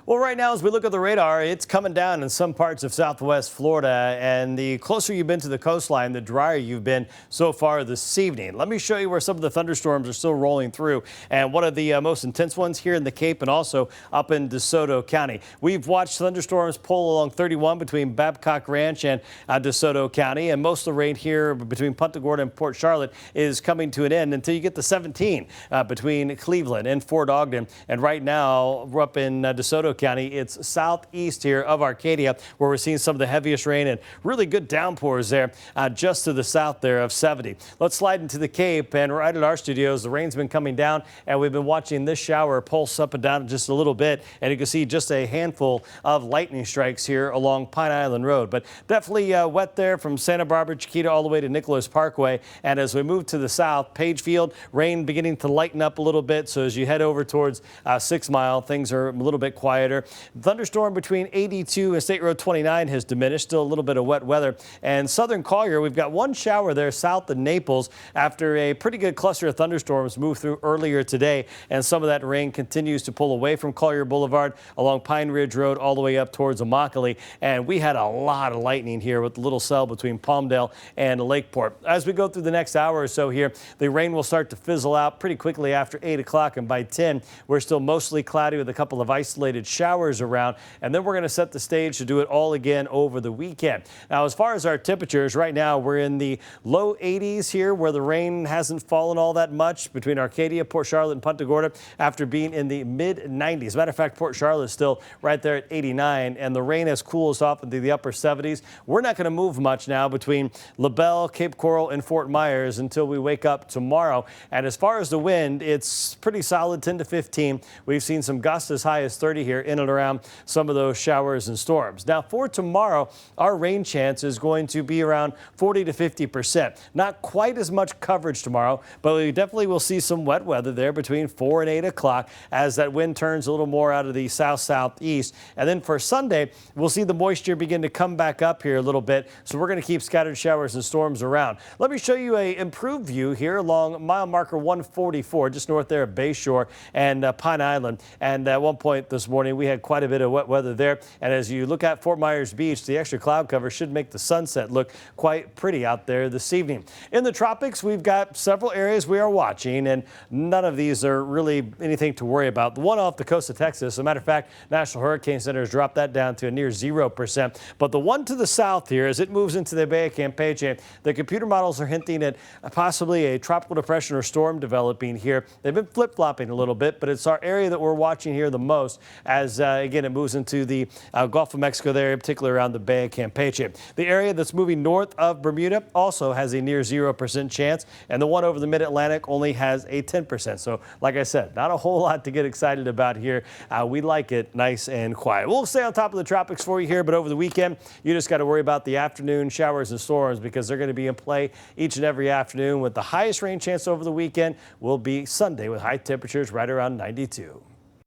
Well, right now, as we look at the radar, it's coming down in some parts of southwest Florida. And the closer you've been to the coastline, the drier you've been so far this evening. Let me show you where some of the thunderstorms are still rolling through. And one of the most intense ones here in the Cape and also up in DeSoto County. We've watched thunderstorms pull along 31 between Babcock Ranch and DeSoto County. And most of the rain here between Punta Gorda and Port Charlotte is coming to an end until you get to 17 between Cleveland and Fort Ogden. And right now, we're up in DeSoto County. It's southeast here of Arcadia, where we're seeing some of the heaviest rain and really good downpours there just to the south there of 70. Let's slide into the Cape, and right at our studios, the rain's been coming down, and we've been watching this shower pulse up and down just a little bit, and you can see just a handful of lightning strikes here along Pine Island Road. But definitely wet there from Santa Barbara, Chiquita, all the way to Nicholas Parkway. And as we move to the south, Pagefield, rain beginning to lighten up a little bit. So as you head over towards 6 Mile, things are a little bit quieter. Thunderstorm between 82 and State Road 29 has diminished. Still a little bit of wet weather. And southern Collier, we've got one shower there south of Naples after a pretty good cluster of thunderstorms moved through earlier today. And some of that rain continues to pull away from Collier Boulevard along Pine Ridge Road all the way up towards Immokalee. And we had a lot of lightning here with the little cell between Palmdale and Lakeport. As we go through the next hour or so here, the rain will start to fizzle out pretty quickly after 8 o'clock. And by 10, we're still mostly cloudy with a couple of isolated showers around, and then we're going to set the stage to do it all again over the weekend. Now, as far as our temperatures, right now we're in the low 80s here, where the rain hasn't fallen all that much between Arcadia, Port Charlotte, and Punta Gorda after being in the mid 90s. As a matter of fact, Port Charlotte is still right there at 89, and the rain has cooled us off into the upper 70s. We're not going to move much now between LaBelle, Cape Coral, and Fort Myers until we wake up tomorrow. And as far as the wind, it's pretty solid, 10 to 15. We've seen some gusts as high as 30 here in and around some of those showers and storms. Now for tomorrow, our rain chance is going to be around 40 to 50%. Not quite as much coverage tomorrow, but we definitely will see some wet weather there between 4 and 8 o'clock as that wind turns a little more out of the south-southeast. And then for Sunday, we'll see the moisture begin to come back up here a little bit. So we're going to keep scattered showers and storms around. Let me show you a improved view here along mile marker 144, just north there of Bayshore and Pine Island. And at one point this morning, we had quite a bit of wet weather there. And as you look at Fort Myers Beach, the extra cloud cover should make the sunset look quite pretty out there this evening. In the tropics, we've got several areas we are watching, and none of these are really anything to worry about. The one off the coast of Texas, as a matter of fact, National Hurricane Center has dropped that down to a near 0%. But the one to the south here, as it moves into the Bay of Campeche, the computer models are hinting at possibly a tropical depression or storm developing here. They've been flip-flopping a little bit, but it's our area that we're watching here the most as, again, it moves into the Gulf of Mexico there, in particular around the Bay of Campeche. The area that's moving north of Bermuda also has a near 0% chance, and the one over the mid-Atlantic only has a 10%. So, like I said, not a whole lot to get excited about here. We like it nice and quiet. We'll stay on top of the tropics for you here, but over the weekend, you just got to worry about the afternoon showers and storms because they're going to be in play each and every afternoon, with the highest rain chance over the weekend will be Sunday with high temperatures right around 92.